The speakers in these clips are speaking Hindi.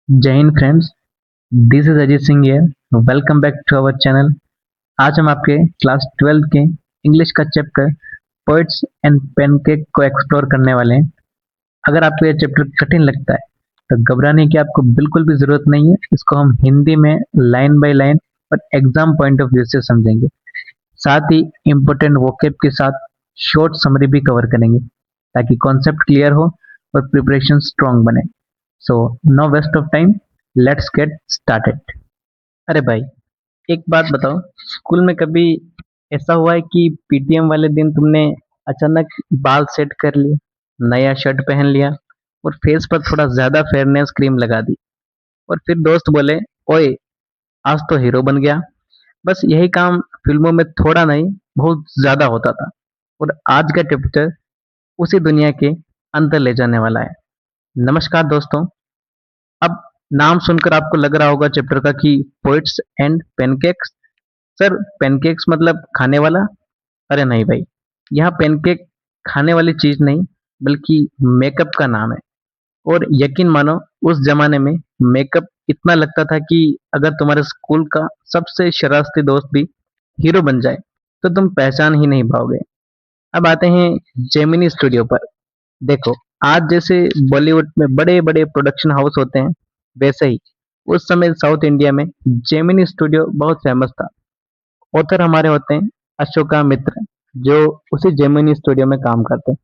जय Hind friends. This is Ajit Singh here. Welcome back to our channel. आज हम आपके क्लास 12 के इंग्लिश का चैप्टर पोइट्स एंड पेनकेक को एक्सप्लोर करने वाले हैं। अगर आपको यह चैप्टर कठिन लगता है तो घबराने की आपको बिल्कुल भी जरूरत नहीं है। इसको हम हिंदी में लाइन बाय लाइन और एग्जाम पॉइंट ऑफ व्यू से समझेंगे। साथ ही इम्पोर्टेंट वोकेब के साथ शॉर्ट समरी भी कवर करेंगे ताकि कॉन्सेप्ट क्लियर हो और प्रिपरेशन स्ट्रांग बने। So no waste of time, let's get started. अरे भाई, एक बात बताओ, स्कूल में कभी ऐसा हुआ है कि पीटीएम वाले दिन तुमने अचानक बाल सेट कर लिए, नया शर्ट पहन लिया और फेस पर थोड़ा ज्यादा फेयरनेस क्रीम लगा दी और फिर दोस्त बोले, ओए आज तो हीरो बन गया। बस यही काम फिल्मों में थोड़ा नहीं, बहुत ज्यादा होता था। और आज का चैप्टर उसी दुनिया के अंदर ले जाने वाला है। नमस्कार दोस्तों। अब नाम सुनकर आपको लग रहा होगा चैप्टर का कि poets and pancakes. Sir, pancakes मतलब खाने वाला? अरे नहीं भाई, यहाँ पेनकेक खाने वाली चीज नहीं, बल्कि मेकअप का नाम है। और यकीन मानो, उस जमाने में मेकअप इतना लगता था कि अगर तुम्हारे स्कूल का सबसे शरारती दोस्त भी हीरो बन जाए तो तुम पहचान ही नहीं पाओगे। अब आते हैं जेमिनी स्टूडियो पर। देखो, आज जैसे बॉलीवुड में बड़े बड़े प्रोडक्शन हाउस होते हैं, वैसे ही उस समय साउथ इंडिया में जेमिनी स्टूडियो बहुत फेमस था। ऑथर हमारे होते हैं अशोका मित्र, जो उसी जेमिनी स्टूडियो में काम करते हैं।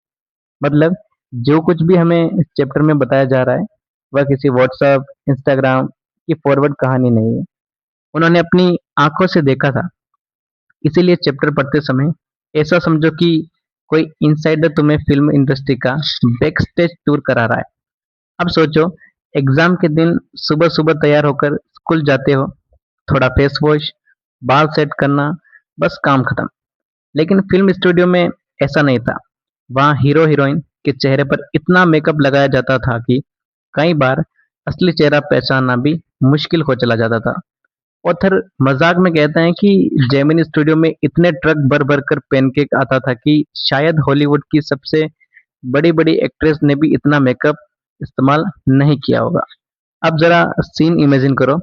मतलब जो कुछ भी हमें इस चैप्टर में बताया जा रहा है वह किसी व्हाट्सएप इंस्टाग्राम की फॉरवर्ड कहानी नहीं है। उन्होंने अपनी आंखों से देखा था। इसीलिए चैप्टर पढ़ते समय ऐसा समझो कि कोई इनसाइडर तुम्हें फिल्म इंडस्ट्री का बैक स्टेज टूर करा रहा है। अब सोचो, एग्जाम के दिन सुबह सुबह तैयार होकर स्कूल जाते हो, थोड़ा फेस वॉश, बाल सेट करना, बस काम खत्म। लेकिन फिल्म स्टूडियो में ऐसा नहीं था। वहाँ हीरो हीरोइन के चेहरे पर इतना मेकअप लगाया जाता था कि कई बार असली चेहरा पहचानना भी मुश्किल हो चला जाता था। ऑथर मजाक में कहते हैं कि जेमिनी स्टूडियो में इतने ट्रक भर भर कर पेनकेक आता था कि शायद हॉलीवुड की सबसे बड़ी बड़ी एक्ट्रेस ने भी इतना मेकअप इस्तेमाल नहीं किया होगा। अब जरा सीन इमेजिन करो।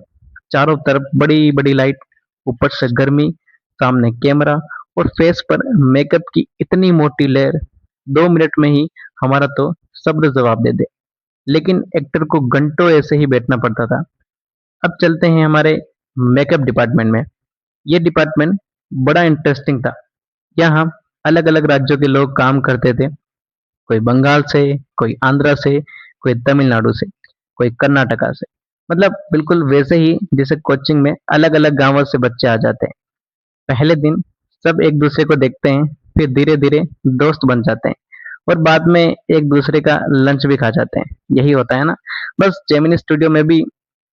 चारों तरफ बड़ी बड़ी लाइट, ऊपर से गर्मी, सामने कैमरा और फेस पर मेकअप की इतनी मोटी लेयर। 2 मिनट में ही हमारा तो सब्र जवाब दे दे। लेकिन एक्टर को घंटों ऐसे ही बैठना पड़ता था। अब चलते हैं हमारे मेकअप डिपार्टमेंट में। ये डिपार्टमेंट बड़ा इंटरेस्टिंग था। यहाँ अलग अलग राज्यों के लोग काम करते थे। कोई बंगाल से, कोई आंध्रा से, कोई तमिलनाडु से, कोई कर्नाटका से। मतलब बिल्कुल वैसे ही जैसे कोचिंग में अलग अलग गांवों से बच्चे आ जाते हैं। पहले दिन सब एक दूसरे को देखते हैं, फिर धीरे धीरे दोस्त बन जाते हैं और बाद में एक दूसरे का लंच भी खा जाते हैं। यही होता है ना। बस जेमिनी स्टूडियो में भी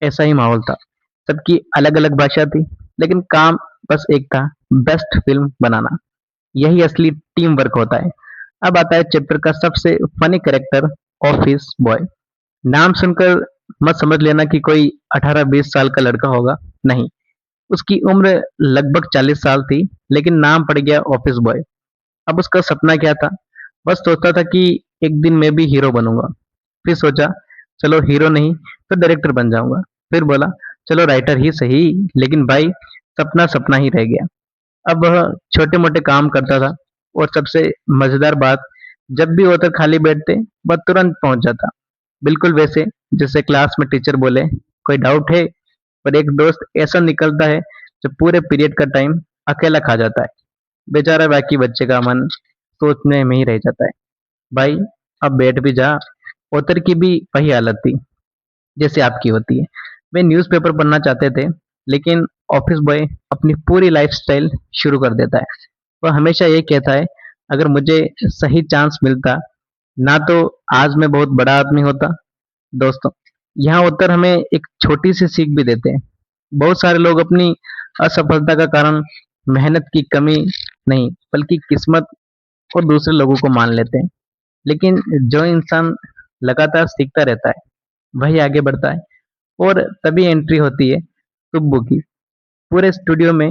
ऐसा ही माहौल था। सबकी अलग अलग भाषा थी, लेकिन काम बस एक था, बेस्ट फिल्म बनाना। यही असली टीम वर्क होता है। अब आता है चैप्टर का सबसे फनी कैरेक्टर, ऑफिस बॉय। नाम सुनकर मत समझ लेना कि कोई 18-20 साल का लड़का होगा। नहीं, उसकी उम्र लगभग 40 साल थी, लेकिन नाम पड़ गया ऑफिस बॉय। अब उसका सपना क्या था? बस सोचता था कि एक दिन मैं भी हीरो बनूंगा। फिर सोचा, चलो हीरो नहीं तो डायरेक्टर बन जाऊंगा। फिर बोला, चलो राइटर ही सही। लेकिन भाई, सपना सपना ही रह गया। अब वह छोटे मोटे काम करता था। और सबसे मजेदार बात, जब भी ऑथर खाली बैठते वह तुरंत पहुंच जाता। बिल्कुल वैसे जैसे क्लास में टीचर बोले, कोई डाउट है? पर एक दोस्त ऐसा निकलता है जो पूरे पीरियड का टाइम अकेला खा जाता है। बेचारा बाकी बच्चे का मन सोचने में ही रह जाता है। भाई, अब बैठ भी जा। ऑथर की भी वही हालत थी जैसे आपकी होती है। वे न्यूज़पेपर पढ़ना चाहते थे, लेकिन ऑफिस बॉय अपनी पूरी लाइफस्टाइल शुरू कर देता है। वह हमेशा ये कहता है, अगर मुझे सही चांस मिलता ना तो आज मैं बहुत बड़ा आदमी होता। दोस्तों, यहाँ उत्तर हमें एक छोटी सी सीख भी देते हैं। बहुत सारे लोग अपनी असफलता का कारण मेहनत की कमी नहीं, बल्कि किस्मत और दूसरे लोगों को मान लेते हैं। लेकिन जो इंसान लगातार सीखता रहता है वही आगे बढ़ता है। और तभी एंट्री होती है सुब्बू की। पूरे स्टूडियो में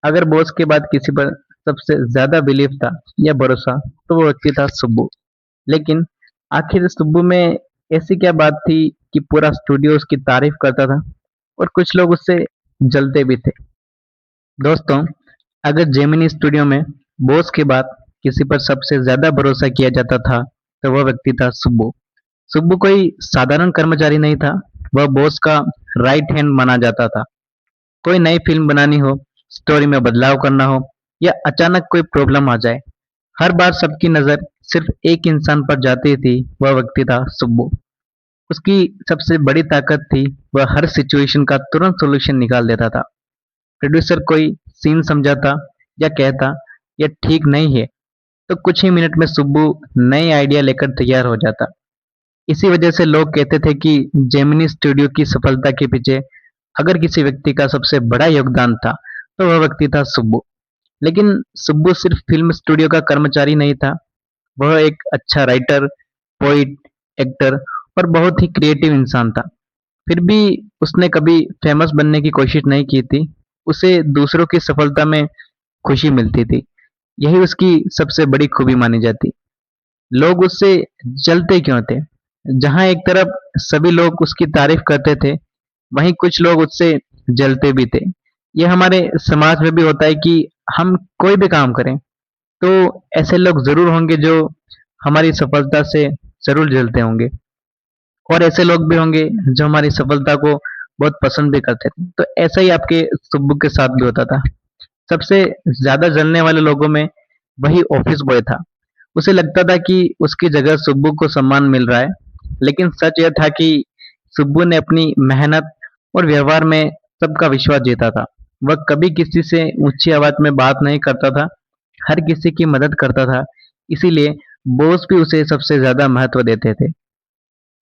अगर बॉस के बाद किसी पर सबसे ज्यादा बिलीफ था या भरोसा, तो वो व्यक्ति था सुब्बू। लेकिन आखिर सुब्बू में ऐसी क्या बात थी कि पूरा स्टूडियो उसकी तारीफ करता था और कुछ लोग उससे जलते भी थे। दोस्तों, अगर जेमिनी स्टूडियो में बॉस के बाद किसी पर सबसे ज्यादा भरोसा किया जाता था तो वह व्यक्ति था सुब्बू। सुब्बू कोई साधारण कर्मचारी नहीं था, वह बॉस का राइट हैंड माना जाता था। कोई नई फिल्म बनानी हो, स्टोरी में बदलाव करना हो या अचानक कोई प्रॉब्लम आ जाए, हर बार सबकी नजर सिर्फ एक इंसान पर जाती थी, वह व्यक्ति था सुब्बू। उसकी सबसे बड़ी ताकत थी, वह हर सिचुएशन का तुरंत सॉल्यूशन निकाल देता था। प्रोड्यूसर कोई सीन समझाता या कहता यह ठीक नहीं है, तो कुछ ही मिनट में सुब्बू नई आइडिया लेकर तैयार हो जाता। इसी वजह से लोग कहते थे कि जेमिनी स्टूडियो की सफलता के पीछे अगर किसी व्यक्ति का सबसे बड़ा योगदान था तो वह व्यक्ति था सुब्बू। लेकिन सुब्बू सिर्फ फिल्म स्टूडियो का कर्मचारी नहीं था, वह एक अच्छा राइटर, पोइट, एक्टर और बहुत ही क्रिएटिव इंसान था। फिर भी उसने कभी फेमस बनने की कोशिश नहीं की थी, उसे दूसरों की सफलता में खुशी मिलती थी। यही उसकी सबसे बड़ी खूबी मानी जाती। लोग उससे जलते क्यों थे? जहां एक तरफ सभी लोग उसकी तारीफ करते थे, वहीं कुछ लोग उससे जलते भी थे। यह हमारे समाज में भी होता है कि हम कोई भी काम करें तो ऐसे लोग जरूर होंगे जो हमारी सफलता से जरूर जलते होंगे, और ऐसे लोग भी होंगे जो हमारी सफलता को बहुत पसंद भी करते थे। तो ऐसा ही आपके सुब्बू के साथ भी होता था। सबसे ज्यादा जलने वाले लोगों में वही ऑफिस बॉय था। उसे लगता था कि उसकी जगह सुब्बू को सम्मान मिल रहा है, लेकिन सच यह था कि सुब्बू ने अपनी मेहनत और व्यवहार में सबका विश्वास जीता था। वह कभी किसी से ऊंची आवाज में बात नहीं करता था, हर किसी की मदद करता था। इसीलिए बॉस भी उसे सबसे ज्यादा महत्व देते थे।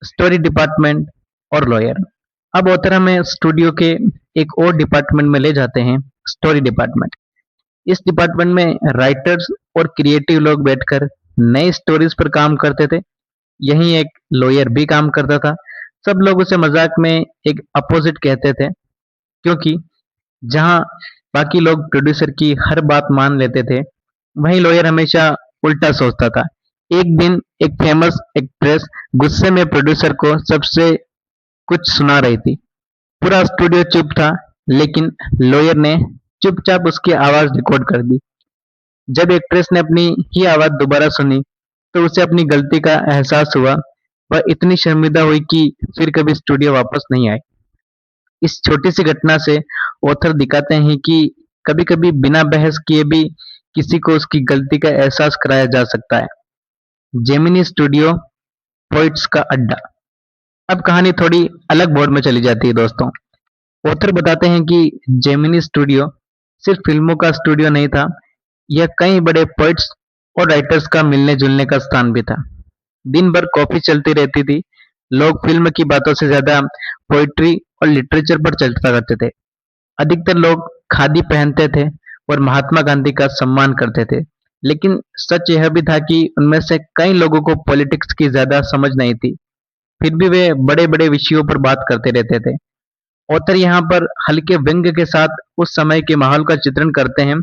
स्टोरी डिपार्टमेंट और लॉयर। अब ऑथर हमें स्टूडियो के एक और डिपार्टमेंट में ले जाते हैं, स्टोरी डिपार्टमेंट। इस डिपार्टमेंट में राइटर्स और क्रिएटिव लोग बैठकर नई स्टोरीज पर काम करते थे। यहीं एक लॉयर भी काम करता था। सब लोग उसे मजाक में एक अपोजिट कहते थे, क्योंकि जहां बाकी लोग प्रोड्यूसर की हर बात मान लेते थे, वहीं लॉयर हमेशा उल्टा सोचता था। एक दिन एक फेमस एक्ट्रेस गुस्से में प्रोड्यूसर को सबसे कुछ सुना रही थी। पूरा स्टूडियो चुप था, लेकिन लॉयर ने चुपचाप उसकी आवाज रिकॉर्ड कर दी। जब एक्ट्रेस ने अपनी ही आवाज दोबारा सुनी तो उसे अपनी गलती का एहसास हुआ। वह इतनी शर्मिंदा हुई कि फिर कभी स्टूडियो वापस नहीं आई। इस छोटी सी घटना से ऑथर दिखाते हैं कि कभी-कभी बिना बहस किए भी किसी को उसकी गलती का एहसास कराया जा सकता है। जेमिनी स्टूडियो पोइट्स का अड्डा। अब कहानी थोड़ी अलग मोड़ में चली जाती है दोस्तों। ऑथर बताते हैं कि जेमिनी स्टूडियो सिर्फ फिल्मों का स्टूडियो नहीं था, यह कई बड़े पोइट्स और राइटर्स का मिलने जुलने का स्थान भी था। दिन भर कॉफी चलती रहती थी। लोग फिल्म की बातों से ज्यादा पोइट्री और लिटरेचर पर चर्चा करते थे। अधिकतर लोग खादी पहनते थे और महात्मा गांधी का सम्मान करते थे। लेकिन सच यह भी था कि उनमें से कई लोगों को पॉलिटिक्स की ज्यादा समझ नहीं थी। फिर भी वे बड़े बड़े विषयों पर बात करते रहते थे। ऑथर यहाँ पर हल्के व्यंग्य के साथ उस समय के माहौल का चित्रण करते हैं।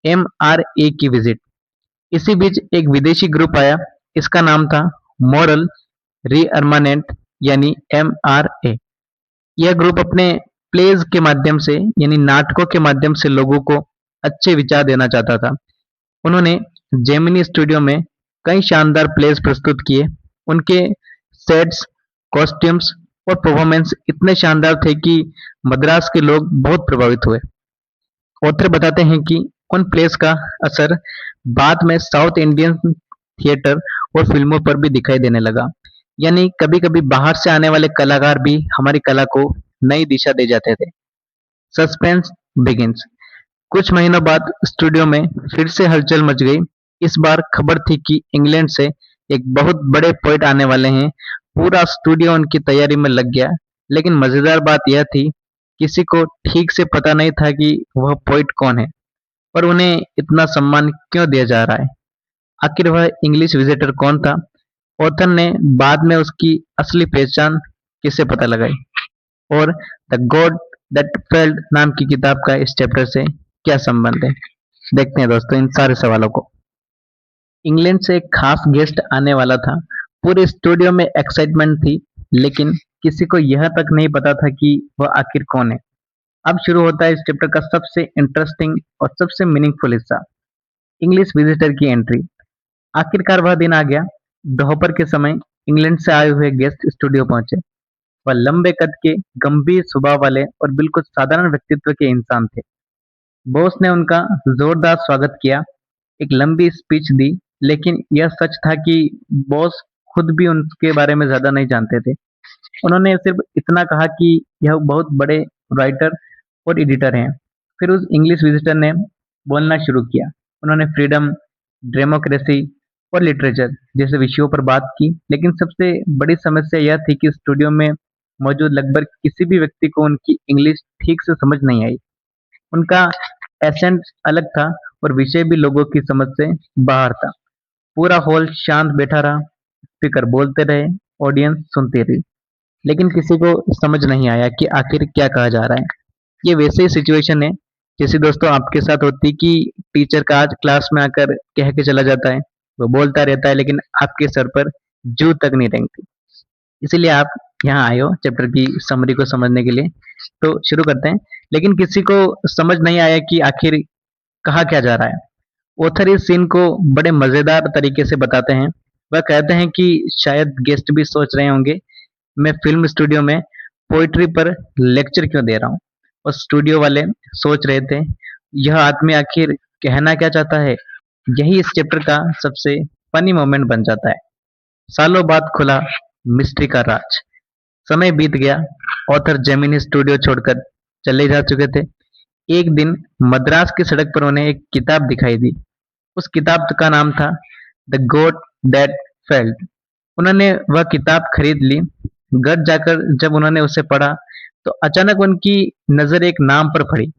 MRA की विजिट। इसी बीच एक विदेशी ग्रुप आया। इसका नाम था मॉरल रीअर्मानेंट, यानी MRA। यह ग्रुप अपने प्लेज के माध्यम से, यानी नाटकों के माध्यम से लोगों को अच्छे विचार देना चाहता था। उन्होंने जेमिनी स्टूडियो में कई शानदार प्लेस प्रस्तुत किए। उनके सेट्स, कॉस्ट्यूम्स और परफॉर्मेंस इतने शानदार थे कि मद्रास के लोग बहुत प्रभावित हुए। ऑथर बताते हैं कि उन प्लेस का असर बाद में साउथ इंडियन थिएटर और फिल्मों पर भी दिखाई देने लगा। यानी कभी-कभी बाहर से आने वाले कलाकार भी हमारी कला को नई दिशा दे जाते थे। Suspense begins. कुछ महीनों बाद स्टूडियो में फिर से हलचल मच गई। इस बार खबर थी कि इंग्लैंड से एक बहुत बड़े पोइट आने वाले हैं। पूरा स्टूडियो उनकी तैयारी में लग गया। लेकिन मजेदार बात यह थी, किसी को ठीक से पता नहीं था कि वह पोइट कौन है और उन्हें इतना सम्मान क्यों दिया जा रहा है। आखिर वह इंग्लिश विजिटर कौन था? ऑथर ने बाद में उसकी असली पहचान किसे पता लगाई, और द गॉड दैट फेल्ड नाम की किताब का इस चैप्टर से क्या संबंध है, देखते हैं दोस्तों इन सारे सवालों को। इंग्लैंड से एक खास गेस्ट आने वाला था। पूरे स्टूडियो में एक्साइटमेंट थी, लेकिन किसी को यह तक नहीं पता था कि वह आखिर कौन है। अब शुरू होता है इस चैप्टर का सबसे इंटरेस्टिंग और सबसे मीनिंगफुल हिस्सा, इंग्लिश विजिटर की एंट्री। आखिरकार वह दिन आ गया। दोपहर के समय इंग्लैंड से आए हुए गेस्ट स्टूडियो पहुंचे। वह लंबे कद के, गंभीर स्वभाव वाले और बिल्कुल साधारण व्यक्तित्व के इंसान थे। बॉस ने उनका जोरदार स्वागत किया, एक लंबी स्पीच दी, लेकिन यह सच था कि बॉस खुद भी उनके बारे में ज्यादा नहीं जानते थे। उन्होंने सिर्फ इतना कहा कि यह बहुत बड़े राइटर और एडिटर हैं। फिर उस इंग्लिश विजिटर ने बोलना शुरू किया। उन्होंने फ्रीडम, डेमोक्रेसी और लिटरेचर जैसे विषयों पर बात की, लेकिन सबसे बड़ी समस्या यह थी कि स्टूडियो में मौजूद लगभग किसी भी व्यक्ति को उनकी इंग्लिश ठीक से समझ नहीं आई। उनका एसेंट अलग था और विषय भी लोगों की समझ से बाहर था। पूरा हॉल शांत बैठा रहा, स्पीकर बोलते रहे, ऑडियंस सुनती रही, लेकिन किसी को समझ नहीं आया कि आखिर क्या कहा जा रहा है। ये वैसे ही सिचुएशन है जैसे दोस्तों आपके साथ होती कि टीचर का आज क्लास में आकर कह के चला जाता है, वो बोलता रहता है लेकिन आपके सर पर जू तक नहीं रेंगती। इसीलिए आप यहाँ आए हो चैप्टर की समरी को समझने के लिए। तो शुरू करते हैं। लेकिन किसी को समझ नहीं आया कि आखिर कहा क्या जा रहा है। ऑथर इस सीन को बड़े मजेदार तरीके से बताते हैं। वह कहते हैं कि शायद गेस्ट भी सोच रहे होंगे, मैं फिल्म स्टूडियो में पोइट्री पर लेक्चर क्यों दे रहा हूँ। और स्टूडियो वाले सोच रहे थे, यह आदमी आखिर कहना क्या चाहता है। यही इस चैप्टर का सबसे फनी मोमेंट बन जाता है। सालों बाद खुला मिस्ट्री का राज। समय बीत गया। ऑथर जेमिनी स्टूडियो छोड़कर चले जा चुके थे। एक दिन मद्रास की सड़क पर उन्हें एक किताब दिखाई दी। उस किताब का नाम था द गॉड दैट फेल्ड। उन्होंने वह किताब खरीद ली। घर जाकर जब उन्होंने उसे पढ़ा तो अचानक उनकी नजर एक नाम पर पड़ी,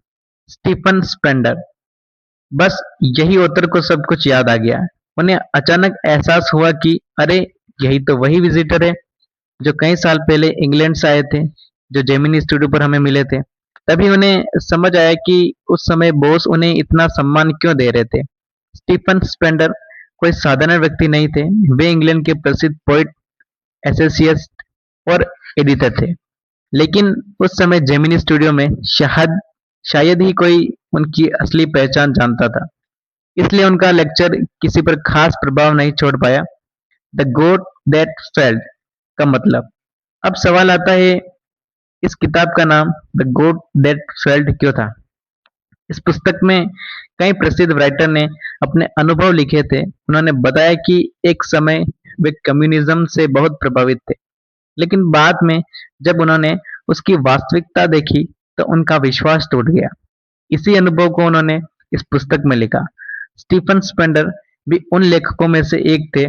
स्टीफन स्पेंडर। बस यही ऑथर को सब कुछ याद आ गया। उन्हें अचानक एहसास हुआ कि अरे, यही तो वही विजिटर है जो कई साल पहले इंग्लैंड से आए थे, जो जेमिनी स्टूडियो पर हमें मिले थे। तभी उन्हें समझ आया कि उस समय बॉस उन्हें इतना सम्मान क्यों दे रहे थे। स्टीफन स्पेंडर कोई साधारण व्यक्ति नहीं थे। वे इंग्लैंड के प्रसिद्ध पोइट, एसेसियस्ट और एडिटर थे। लेकिन उस समय जेमिनी स्टूडियो में शायद शायद ही कोई उनकी असली पहचान जानता था। इसलिए उनका लेक्चर किसी पर खास प्रभाव नहीं छोड़ पाया। द गॉड दैट फेल्ड का मतलब। अब सवाल आता है, इस किताब का नाम द गॉड दैट फेल्ड क्यों था। इस पुस्तक में कई प्रसिद्ध राइटर ने अपने अनुभव लिखे थे। उन्होंने बताया कि एक समय वे कम्युनिज्म से बहुत प्रभावित थे, लेकिन बाद में जब उन्होंने उसकी वास्तविकता देखी तो उनका विश्वास टूट गया। इसी अनुभव को उन्होंने इस पुस्तक में लिखा। स्टीफन स्पेंडर भी उन लेखकों में से एक थे।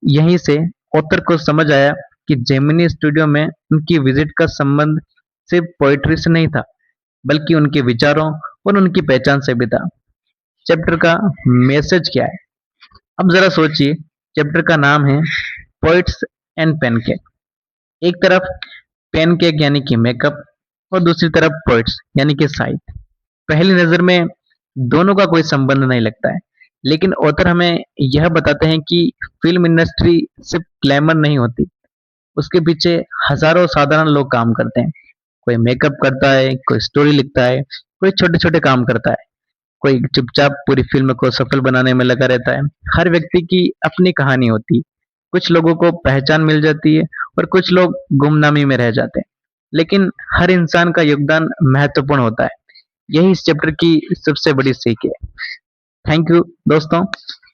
यहीं से ऑथर को समझ आया कि जेमिनी स्टूडियो में उनकी विजिट का संबंध सिर्फ पोइट्री से नहीं था, बल्कि उनके विचारों और उनकी पहचान से भी था। चैप्टर का मैसेज क्या है? अब जरा सोचिए, चैप्टर का नाम है पोइट्स एंड पेनकेक। एक तरफ पेनकेक यानी कि मेकअप और दूसरी तरफ पोइट्स यानी कि साहित्य। पहली नजर में दोनों का कोई संबंध नहीं लगता है, लेकिन ऑथर हमें यह बताते हैं कि फिल्म इंडस्ट्री सिर्फ ग्लैमर नहीं होती, उसके पीछे हजारों साधारण लोग काम करते हैं। कोई मेकअप करता है, कोई स्टोरी लिखता है, कोई छोटे छोटे काम करता है, कोई चुपचाप पूरी फिल्म को सफल बनाने में लगा रहता है। हर व्यक्ति की अपनी कहानी होती है। कुछ लोगों को पहचान मिल जाती है और कुछ लोग गुमनामी में रह जाते हैं, लेकिन हर इंसान का योगदान महत्वपूर्ण होता है। यही इस चैप्टर की सबसे बड़ी सीख है। थैंक यू दोस्तों।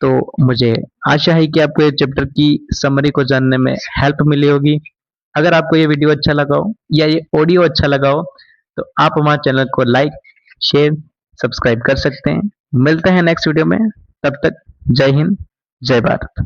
तो मुझे आशा है कि आपको ये चैप्टर की समरी को जानने में हेल्प मिली होगी। अगर आपको ये वीडियो अच्छा लगा हो या ये ऑडियो अच्छा लगा हो तो आप हमारे चैनल को लाइक, शेयर, सब्सक्राइब कर सकते हैं। मिलते हैं नेक्स्ट वीडियो में। तब तक जय हिंद, जय भारत।